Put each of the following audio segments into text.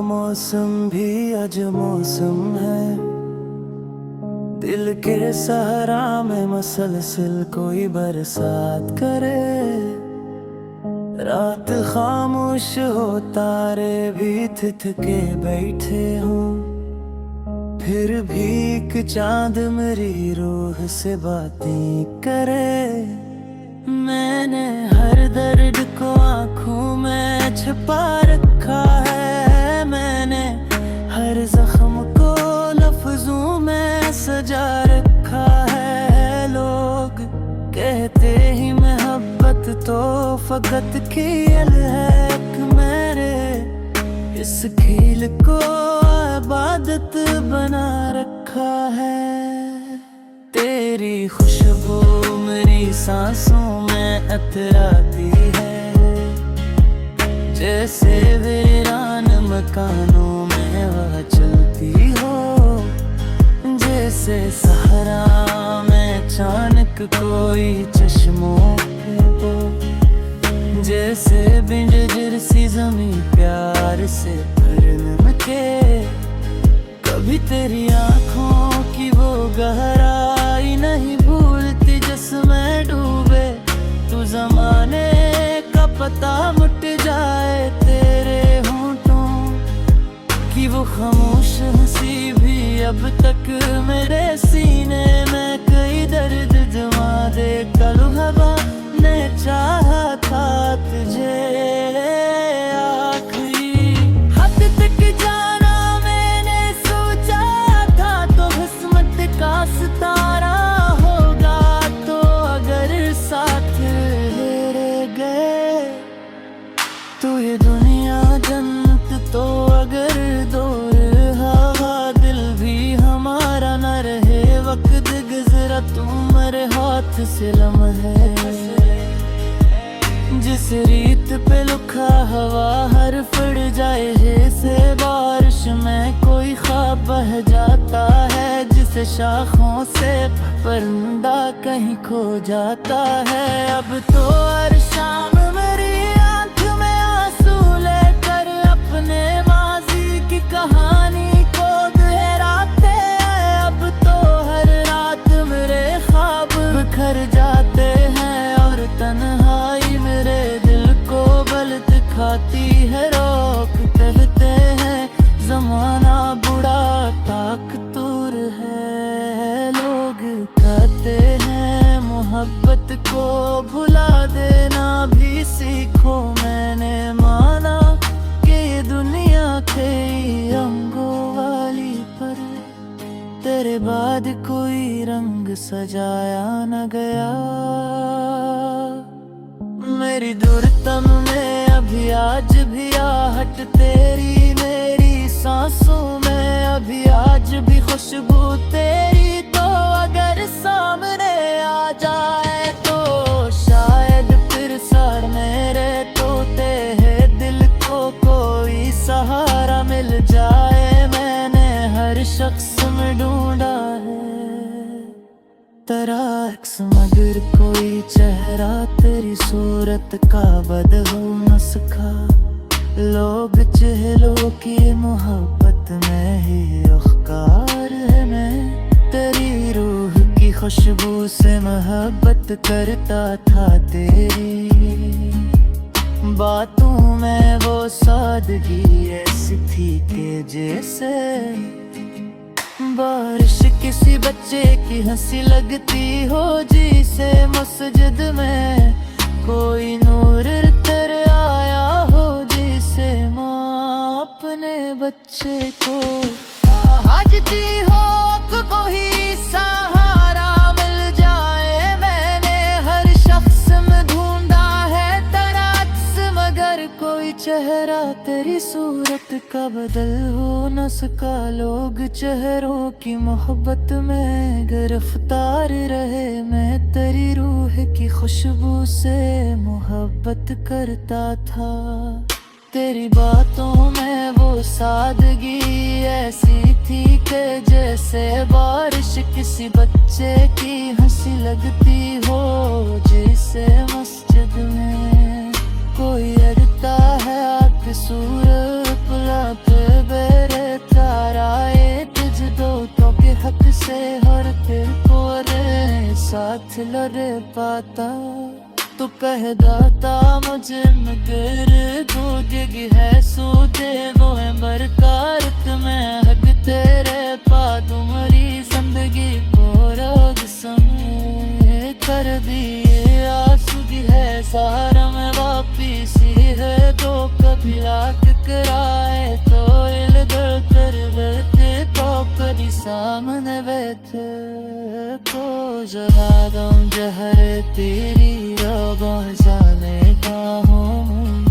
मौसम भी आज मौसम है। दिल के सहारा में मसलसल कोई बरसात करे। रात खामोश हो, तारे भी थिथके बैठे हों, फिर भी एक चांद मेरी रूह से बातें करे। मैंने हर दर्द को आँखों में छुपा रखा है। मैंने हर जख्म को लफ्जों में सजा रखा है। लोग कहते ही मोहब्बत तो फकत खेल है। मेरे इस खेल को इबादत बना रखा है। तेरी खुशबू मेरी सांसों में अतराती है, जैसे वीरान मकानों में वह चलती हो। जैसे सहरा में अचानक कोई चश्मों को, जैसे बिंजर सी जमीन प्यार से भरने के। कभी तेरी आँखों की वो गहराई नहीं भूलती जिसमें डूबे तू। ज़माने का पता मुट जाए तेरे होंठों की वो खामोश हंसी भी अब तक मेरे सीने में कई दर्द जमा दे। कल हवा ने चाहा था तुझे आखिरी हद तक जाना मैंने सोचा था। तो किस्मत का सितारा होगा तो अगर साथ रह गए तो ये दुनिया जन्नत। तो अगर दूर हवा दिल भी हमारा न रहे। वक्त गुजरा तुम्हारे हाथ से लम्हे, जिस रीत पे लुखा हवा हर फड़ जाए है। से बारिश में कोई ख्वाब बह जाता है, जिस शाखों से परिंदा कहीं खो जाता है। अब तो हर शाम मेरी आंख में आंसू लेकर अपने माजी की कहानी को दोहराते हैं। अब तो हर रात मेरे ख्वाब बिखर जाते हैं और तन्हाई मेरे दिल को बल दिखाती है। रोक कहते हैं ज़माना बुरा ताकतूर है। लोग कहते हैं मोहब्बत को भुला देना भी सीखो। मैंने माना कि ये दुनिया थे रंगों वाली, पर तेरे बाद कोई रंग सजाया न गया। मेरी दूरतम में अभी आज भी आहट तेरी, मेरी सांसों में अभी आज भी खुशबू तेरी। तो अगर सामने आ जाए तो शायद फिर सर मेरे तोते हैं। दिल को कोई सहारा मिल जाए। मैंने हर शख्स में ढूंढा है तेरा अक्स, मगर कोई चेहरा तेरी सूरत का बदहो न सका। लोग चेहरों की मोहब्बत में ही अख्कार है। मैं तेरी रूह की खुशबू से मोहब्बत करता था। तेरी बातों में वो सादगी ऐसी थी कि जैसे बारिश किसी बच्चे की हंसी लगती हो। जिसे मस्जिद में कोई नूर तर आया हो, जिसे माँ अपने बच्चे को हाजती हो। कोई सहारा मिल जाए। मैंने हर शख्स में ढूंढा है तेरा अक्स, मगर कोई चेहरा तेरी सूरत का बदल हो न सका। लोग चेहरों की मोहब्बत में गिरफ्तार रहे। मैं तेरी रूह की खुशबू से मोहब्बत करता था। तेरी बातों में वो सादगी ऐसी थी कि जैसे बारिश किसी बच्चे की हंसी लगती हो। जिसे मस्जिद में कोई अड़ता है आपकी सूरत पे लड़े पाता तो कह दाता मुझे मगर दो जग है सूझे वो है बरकारत में हक तेरे पा तुम्हारी जिंदगी पूरा समय कर दिए आंसू है सहारा में वापिसी है तो कभी रात कराए तो इल दर कर बैठे तो कभी सामने बैठे को जगा दूं जहर तेरी रगों जाने का हूँ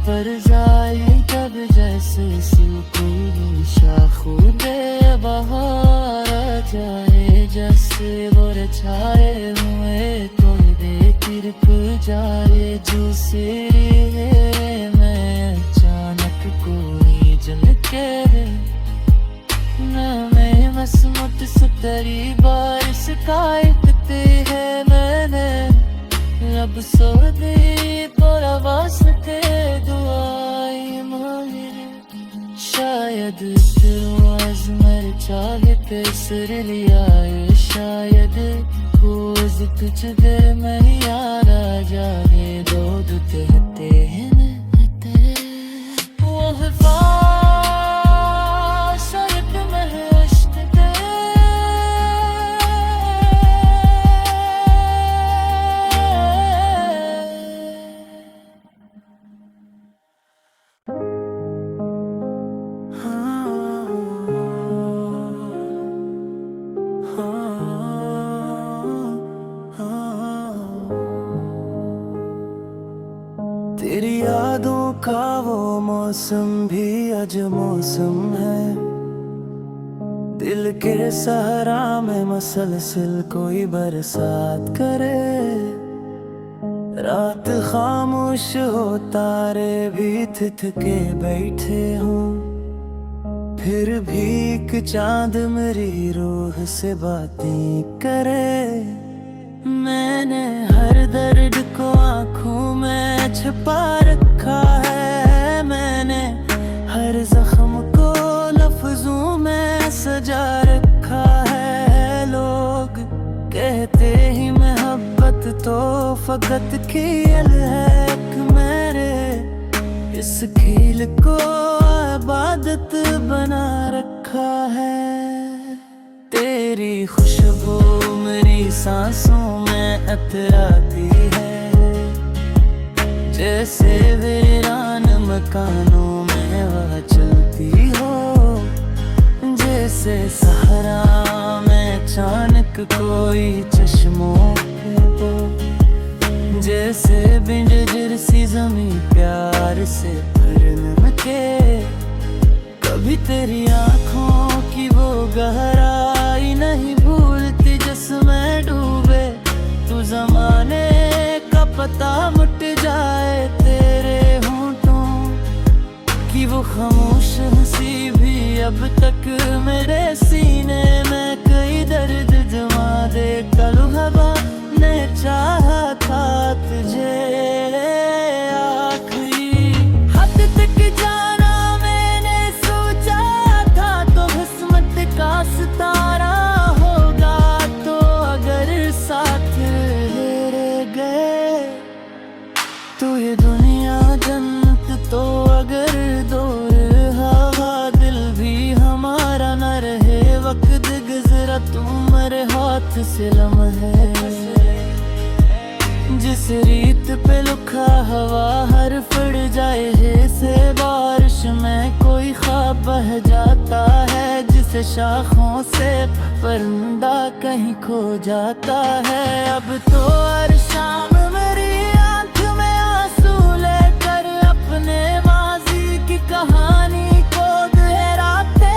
पर जाए तब जैसे सुकून शाखों दे बहार जाए जैसे वो छाए हुए कोई बेतिरप जाए जो सिरे में अचानक कोई झलके मैं मसमुत सुतरी बारिश काटते है मैंने रब सो दी पूरा वास्ते दुआई माहिर शायद तेरा मर चाहे पे सिर लिया शायद रोज तुझ दे मैं यार आ जाए दो दुते हैं वो हिफा तेरी यादों का वो मौसम भी आज मौसम है दिल के सहारा में मसलसिल कोई बरसात करे रात खामोश हो तारे भी थिथके बैठे हों फिर भी एक चांद मेरी रूह से बातें करे मैंने हर दर्द को आँखों में छिपा रखा है मैंने हर जख्म को लफ्जों में सजा रखा है लोग कहते ही मोहब्बत तो फकत खेल है मेरे इस खेल को इबादत बना रखा है तेरी खुशबू मेरी सांसों में अतराती है जैसे वीरान मकानों में वह चलती हो जैसे सहरा में अचानक कोई चश्मों पे हो जैसे बिंज जर्सी जमी प्यार से भर के कभी तेरी आँखों की वो गहराई नहीं भूलती जिसमें डूबे तू जमाने का पता मुट जाए तेरे होंठों की वो खामोश हंसी भी अब तक मेरे सीने में कई दर्द जमा दे कल हवा ने चाहा था तुझे तो ये दुनिया जन्नत तो अगर दूर हवा दिल भी हमारा न रहे वक्त गुजरा तुम्हारे हाथ से लम्हे जिस रीत पे लुखा हवा हर फड़ जाए है से बारिश में कोई ख्वाब बह जाता है जिसे शाखों से परिंदा कहीं खो जाता है अब तो हर शाम कहानी को दोहराते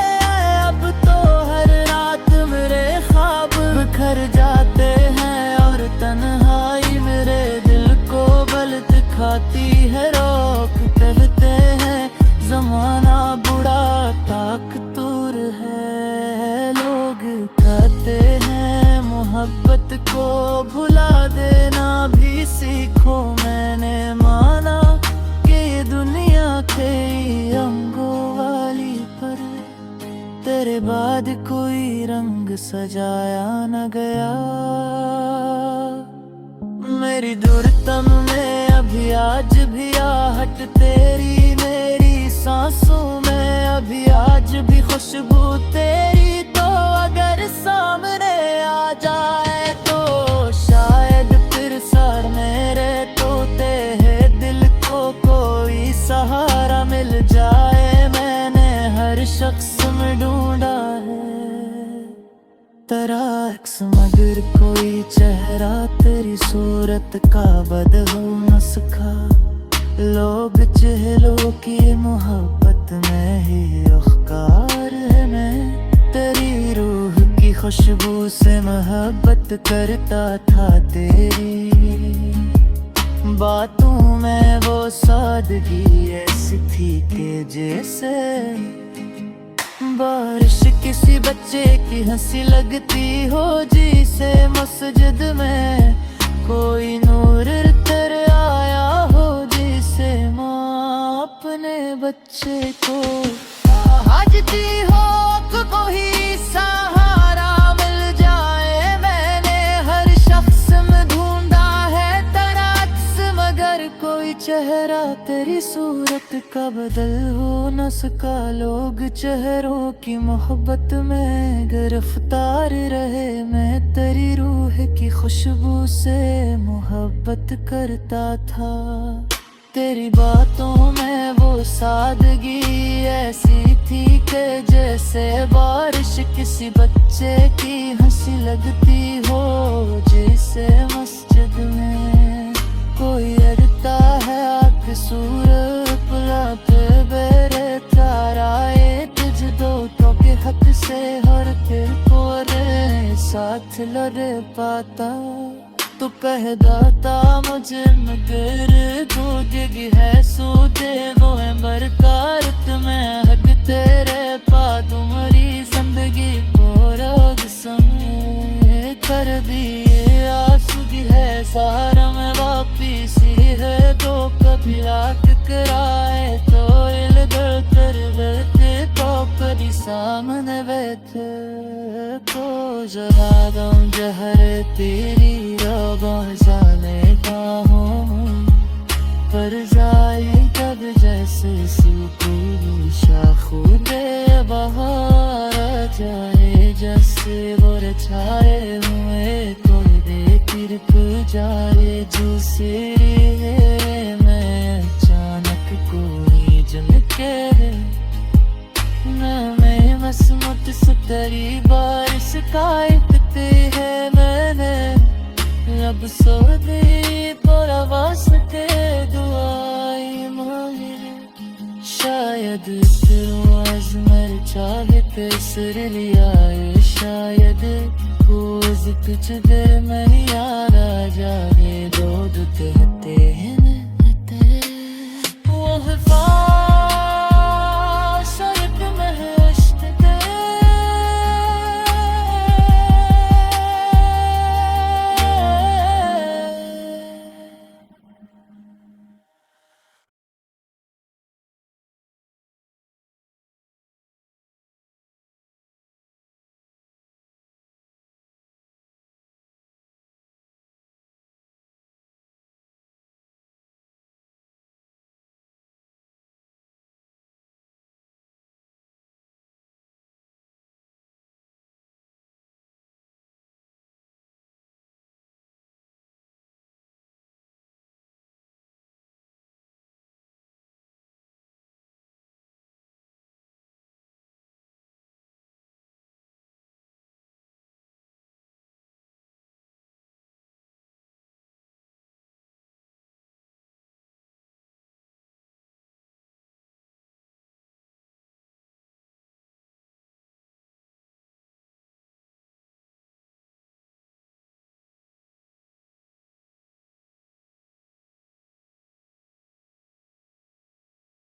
अब तो हर रात मेरे ख्वाब बिखर जाते हैं और तन्हाई मेरे दिल को बल दिखाती है रोक कहते हैं जमाना बुरा ताकतूर है लोग कहते हैं मोहब्बत को भुला देना भी सीखो मैंने माना कि दुनिया के अंगों वाली पर तेरे बाद कोई रंग सजाया न गया। मेरी दुर्तम में अभी आज भी आहट तेरी, मेरी सांसों में अभी आज भी खुशबू तेरी। तो अगर सामने आ जाए तो शायद फिर सर मेरे तोते हैं, दिल को कोई सहारा मिल जाए। मैंने हर शख्स में ढूंढा है तेरा अक्स, मगर कोई चेहरा तेरी सूरत का बदहो न सका। लोग चेहरों की मोहब्बत में ही अख्कार है, मैं तेरी रूह की खुशबू से मोहब्बत करता था तेरी। बातों में वो सादगी ऐसी थी कि जैसे बारिश किसी बच्चे की हंसी लगती हो, जिसे मस्जिद में कोई नूर तर आया हो, जिसे माँ अपने बच्चे को हाजती हो को ही सहारा मिल जाए। मैंने हर शख्स में ढूंढा है तेरा अक्स, मगर कोई चेहरा तेरी सूरत का बदल हो न सका। लोग चेहरों की मोहब्बत में गिरफ्तार रहे, मैं तेरी रूह की खुशबू से मोहब्बत करता था। तेरी बातों में वो सादगी ऐसी थी कि जैसे बारिश किसी बच्चे की हंसी लगती हो, जिसे मस्जिद में कोई अड़ता है आँख सूरत पुला पे बेरे तारा। ये तुझ दो तो के हक से हर दिल को रे साथ लड़े पाता। तो कह दाता मुझे मगर तू जगी है सूते वो है बरकारत में हक तेरे पा। तुम्हारी जिंदगी को रोग समय कर दिए आंसू है सारा में वापिसी है। तो कभी रात कराए तो इल दर कर बैठे तो कभी सामने बैठे तो जला दम जहर तेरी जाने का हूँ पर जाए तब जैसे सूखी शाखुदे बहार जाए, जैसे वो छाए हुए कोई देखिरक जाए जूसे मैं अचानक कोई जन के मैं मसमत सुतरी बारिश का इकते है। मैंने रब सोदी पर वास्ते दुआई मांगे, शायद तेरू आज मेरे चाहे पे सिर लिया है। शायद रोज कुछ देर में याद आ जाए, दो कहते हैं वो हिफाजत